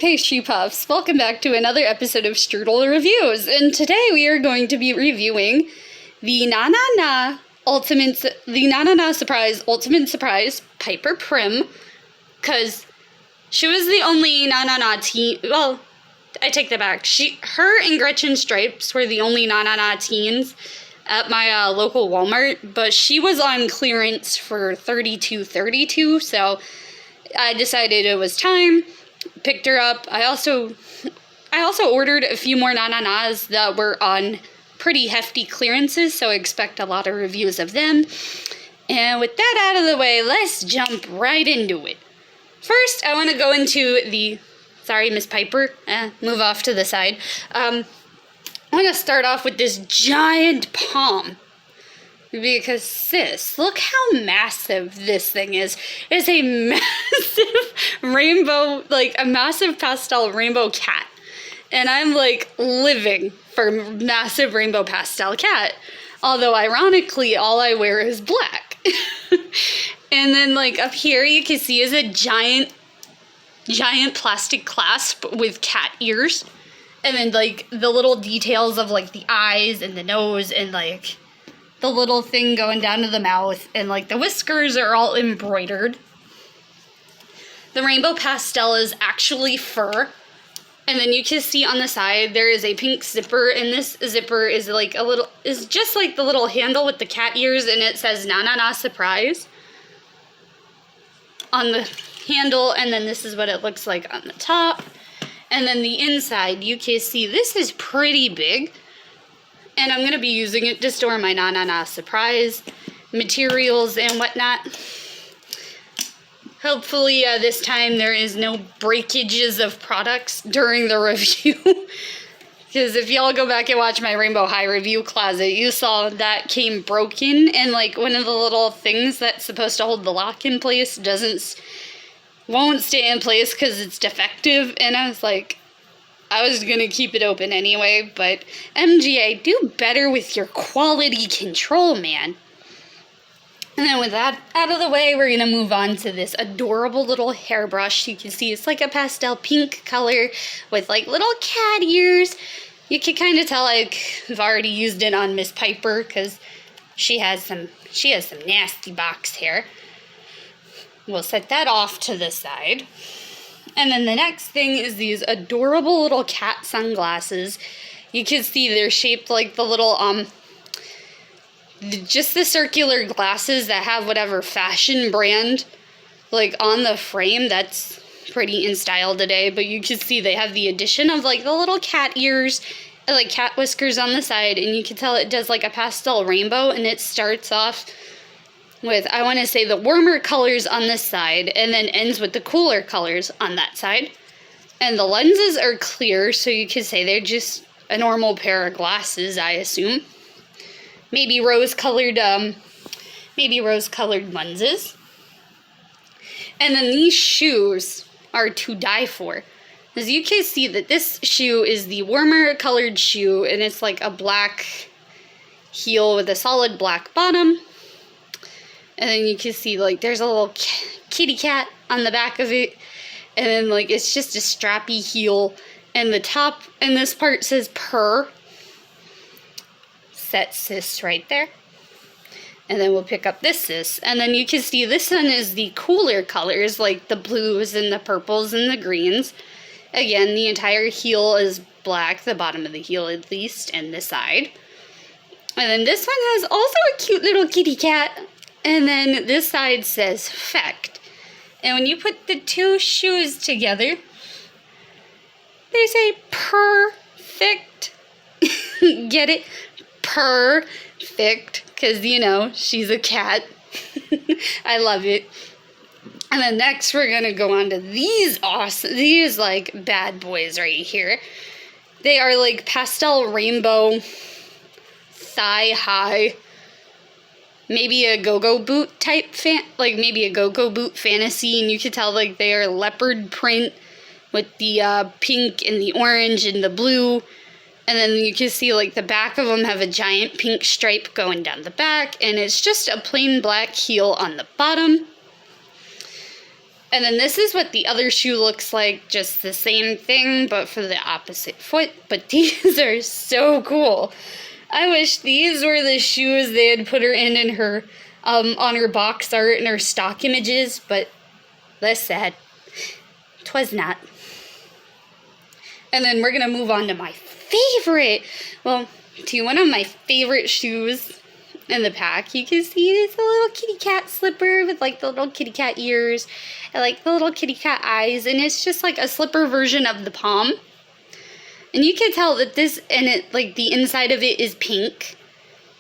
Pastry Puffs! Welcome back to another episode of Strudel Reviews, and today we are going to be reviewing the Na Na Na Surprise Ultimate Surprise Piper Prim, because she was the only Na Na Na teen. Well, I take that back. Her and Gretchen Stripes were the only Na Na Na teens at my local Walmart, but she was on clearance for $32.32, so I decided it was time. Picked her up. I also ordered a few more Na Na Nas that were on pretty hefty clearances, so I expect a lot of reviews of them. And with that out of the way, let's jump right into it. First, I want to go into the... Sorry, Miss Piper. Move off to the side. I want to start off with this giant palm. Because, sis, look how massive this thing is. It's a massive rainbow, like a massive pastel rainbow cat. And I'm like living for massive rainbow pastel cat. Although, ironically, all I wear is black. And then, like, up here you can see is a giant plastic clasp with cat ears. And then, like, the little details of, like, the eyes and the nose and, like, the little thing going down to the mouth, and like the whiskers are all embroidered. The rainbow pastel is actually fur, and then you can see on the side there is a pink zipper, and this zipper is like is just like the little handle with the cat ears, and it says Na Na Na Surprise on the handle, and then this is what it looks like on the top. And then the inside, you can see this is pretty big. And I'm going to be using it to store my Na Na Na Surprise materials and whatnot. Hopefully this time there is no breakages of products during the review. Because if y'all go back and watch my Rainbow High review closet, you saw that came broken. And like one of the little things that's supposed to hold the lock in place won't stay in place because it's defective. And I was like... I was going to keep it open anyway, but MGA, do better with your quality control, man. And then with that out of the way, we're going to move on to this adorable little hairbrush. You can see it's like a pastel pink color with like little cat ears. You can kind of tell I've already used it on Miss Piper because she has some nasty box hair. We'll set that off to the side. And then the next thing is these adorable little cat sunglasses. You can see they're shaped like the little, just the circular glasses that have whatever fashion brand, like, on the frame. That's pretty in style today. But you can see they have the addition of, like, the little cat ears, and, like, cat whiskers on the side. And you can tell it does, like, a pastel rainbow, and it starts off with, I want to say, the warmer colors on this side, and then ends with the cooler colors on that side. And the lenses are clear, so you could say they're just a normal pair of glasses, I assume. Maybe rose-colored lenses. And then these shoes are to die for. As you can see that this shoe is the warmer colored shoe, and it's like a black heel with a solid black bottom. And then you can see, like, there's a little kitty cat on the back of it. And then, like, it's just a strappy heel. And the top in this part says purr. Set sis right there. And then we'll pick up this sis. And then you can see this one is the cooler colors, like the blues and the purples and the greens. Again, the entire heel is black, the bottom of the heel at least, and the side. And then this one has also a cute little kitty cat. And then this side says Fecht. And when you put the two shoes together, they say perfect. Get it? Perfect. Because, you know, she's a cat. I love it. And then next we're going to go on to these like bad boys right here. They are like pastel rainbow thigh high. Maybe a go-go boot type maybe a go-go boot fantasy, and you can tell like they are leopard print with the pink and the orange and the blue. And then you can see like the back of them have a giant pink stripe going down the back, and it's just a plain black heel on the bottom. And then this is what the other shoe looks like, just the same thing, but for the opposite foot. But these are so cool. I wish these were the shoes they had put her in her, on her box art and her stock images, but that's sad. 'Twas not. And then we're gonna move on to my favorite, to one of my favorite shoes in the pack. You can see it's a little kitty cat slipper with like the little kitty cat ears and like the little kitty cat eyes, and it's just like a slipper version of the palm. And you can tell that this, and it like the inside of it is pink,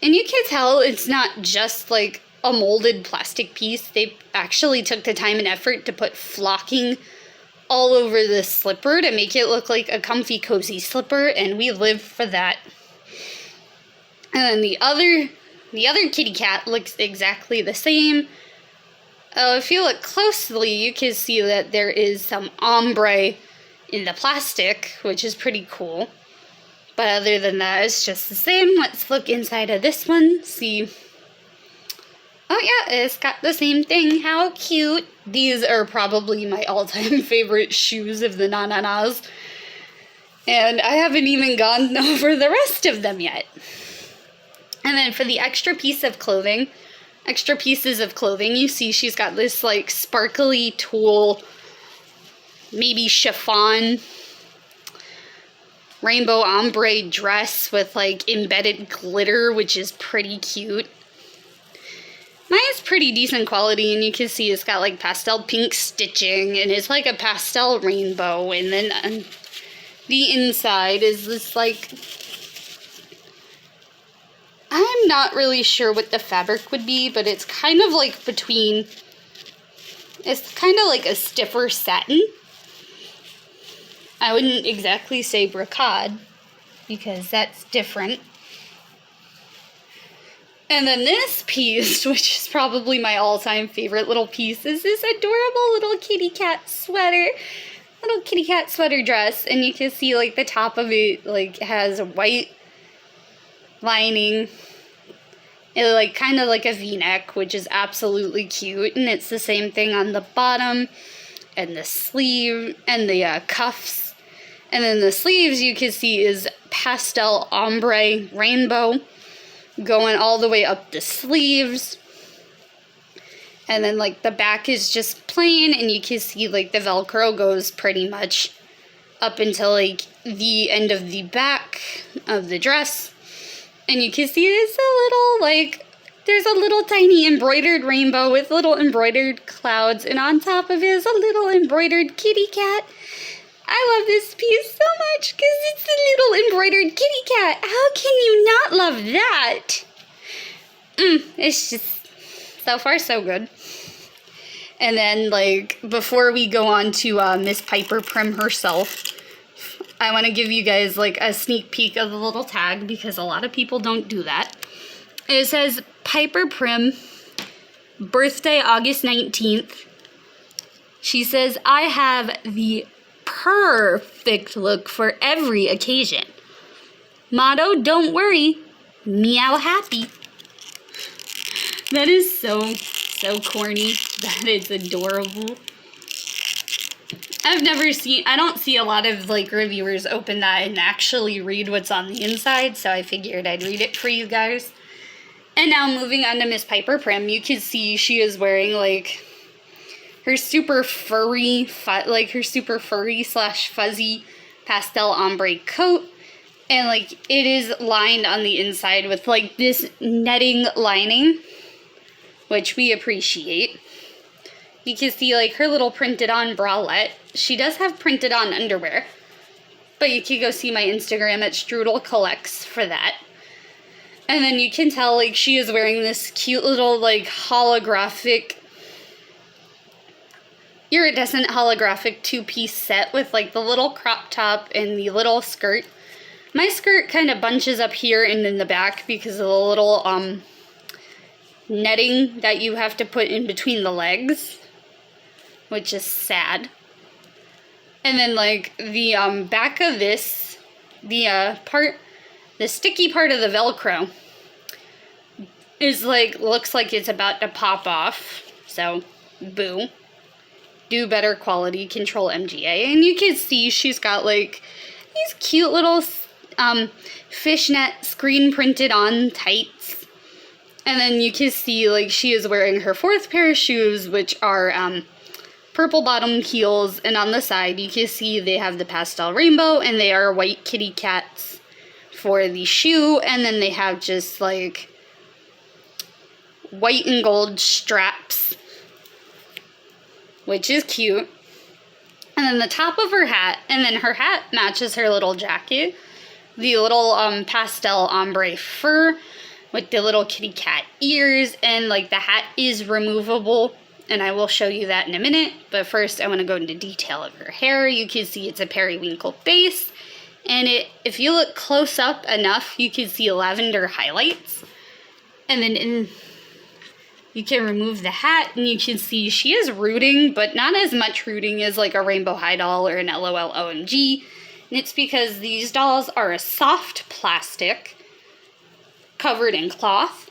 and you can tell it's not just like a molded plastic piece. They actually took the time and effort to put flocking all over the slipper to make it look like a comfy, cozy slipper, and we live for that. And then the other kitty cat looks exactly the same. If you look closely, you can see that there is some ombre in the plastic, which is pretty cool. But other than that, it's just the same. Let's look inside of this one, see. Oh yeah, it's got the same thing. How cute. These are probably my all-time favorite shoes of the Na-Na-Nas. And I haven't even gone over the rest of them yet. And then for the extra pieces of clothing, you see she's got this like sparkly tulle, maybe chiffon, rainbow ombre dress with like embedded glitter, which is pretty cute. Mine's pretty decent quality, and you can see it's got like pastel pink stitching, and it's like a pastel rainbow, and then the inside is this like, I'm not really sure what the fabric would be, but it's kind of like between, it's kind of like a stiffer satin. I wouldn't exactly say brocade, because that's different. And then this piece, which is probably my all-time favorite little piece, is this adorable little kitty cat sweater. Little kitty cat sweater dress. And you can see like the top of it like has a white lining. It like kind of like a v-neck, which is absolutely cute. And it's the same thing on the bottom and the sleeve and the cuffs. And then the sleeves you can see is pastel ombre rainbow going all the way up the sleeves. And then like the back is just plain, and you can see like the Velcro goes pretty much up until like the end of the back of the dress. And you can see there's a little like, there's a little tiny embroidered rainbow with little embroidered clouds, and on top of it is a little embroidered kitty cat. I love this piece so much because it's a little embroidered kitty cat. How can you not love that? It's just, so far so good. And then like, before we go on to Miss Piper Prim herself, I want to give you guys like a sneak peek of the little tag, because a lot of people don't do that. It says Piper Prim, birthday August 19th. She says, I have the perfect look for every occasion. Motto, don't worry, meow happy. That is so corny. That is adorable. I don't see a lot of like reviewers open that and actually read what's on the inside, so I figured I'd read it for you guys. And now moving on to Miss Piper Prim, you can see she is wearing like her super furry slash fuzzy pastel ombre coat. And like it is lined on the inside with like this netting lining, which we appreciate. You can see like her little printed on bralette. She does have printed on underwear, but you can go see my Instagram at Strudel Collects for that. And then you can tell like she is wearing this cute little like iridescent holographic two-piece set with like the little crop top and the little skirt. My skirt kind of bunches up here and in the back because of the little netting that you have to put in between the legs, which is sad. And then like the back of this, the sticky part of the Velcro is like, looks like it's about to pop off. So, boo. do better quality control MGA. And you can see she's got like these cute little fishnet screen printed on tights. And then you can see like she is wearing her 4th pair of shoes, which are purple bottom heels. And on the side you can see they have the pastel rainbow, and they are white kitty cats for the shoe. And then they have just like white and gold straps, which is cute. And then the top of her hat, and then her hat matches her little jacket. The little pastel ombre fur with the little kitty cat ears, and like the hat is removable, and I will show you that in a minute. But first I want to go into detail of her hair. You can see it's a periwinkle base, and if you look close up enough, you can see lavender highlights. And then you can remove the hat, and you can see she is rooting, but not as much rooting as like a Rainbow High doll or an LOL OMG. And it's because these dolls are a soft plastic covered in cloth.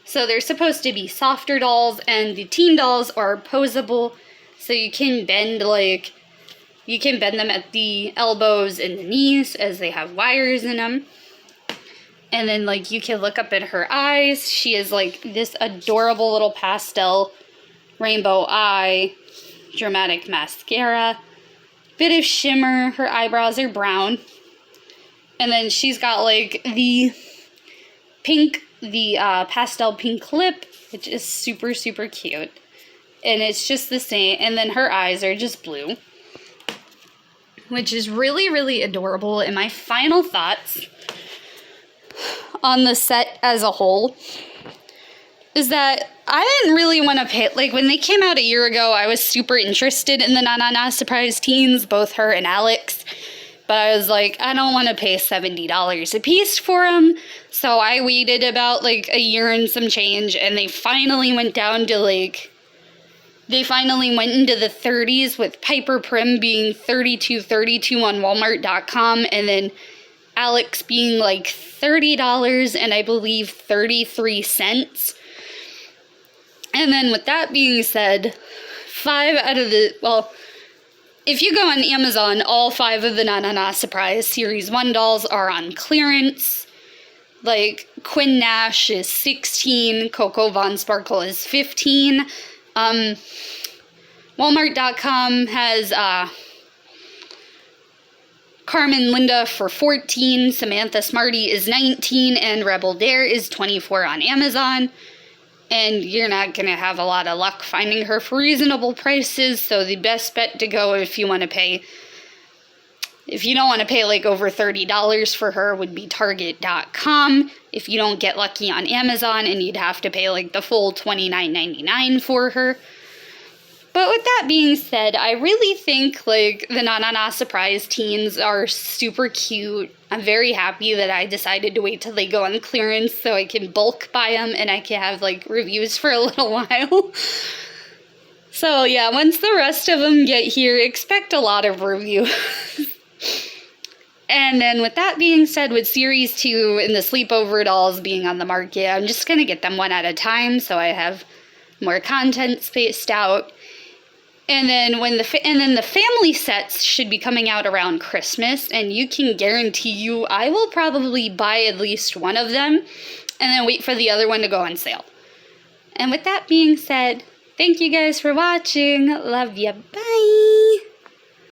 So they're supposed to be softer dolls, and the teen dolls are posable. So you can bend them at the elbows and the knees, as they have wires in them. And then, like, you can look up at her eyes. She is, like, this adorable little pastel rainbow eye, dramatic mascara, bit of shimmer. Her eyebrows are brown. And then she's got, like, the pastel pink lip, which is super, super cute. And it's just the same. And then her eyes are just blue, which is really, really adorable. And my final thoughts on the set as a whole is that I didn't really want to pay, like, when they came out a year ago, I was super interested in the Na Na Na Surprise teens, both her and Alex, but I was like, I don't want to pay $70 a piece for them, so I waited about, like, a year and some change, and they finally went down to, like, they finally went into the 30s, with Piper Prim being $32.32 on Walmart.com, and then Alex being like $30 and I believe 33 cents. And then with that being said, if you go on Amazon, all 5 of the Na Na Na Surprise Series 1 dolls are on clearance. Like, Quinn Nash is $16, Coco Von Sparkle is $15. Walmart.com has Carmen Linda for $14, Samantha Smarty is $19, and Rebel Dare is $24 on Amazon. And you're not going to have a lot of luck finding her for reasonable prices, so the best bet to go if you don't want to pay like over $30 for her would be Target.com. If you don't get lucky on Amazon, and you'd have to pay like the full $29.99 for her. But with that being said, I really think, like, the Na Na Na Surprise teens are super cute. I'm very happy that I decided to wait till they go on clearance so I can bulk buy them and I can have, like, reviews for a little while. So, yeah, once the rest of them get here, expect a lot of reviews. And then with that being said, with Series 2 and the Sleepover dolls being on the market, I'm just going to get them one at a time so I have more content spaced out. And then the family sets should be coming out around Christmas, and you can guarantee you I will probably buy at least one of them and then wait for the other one to go on sale. And with that being said, thank you guys for watching. Love ya. Bye.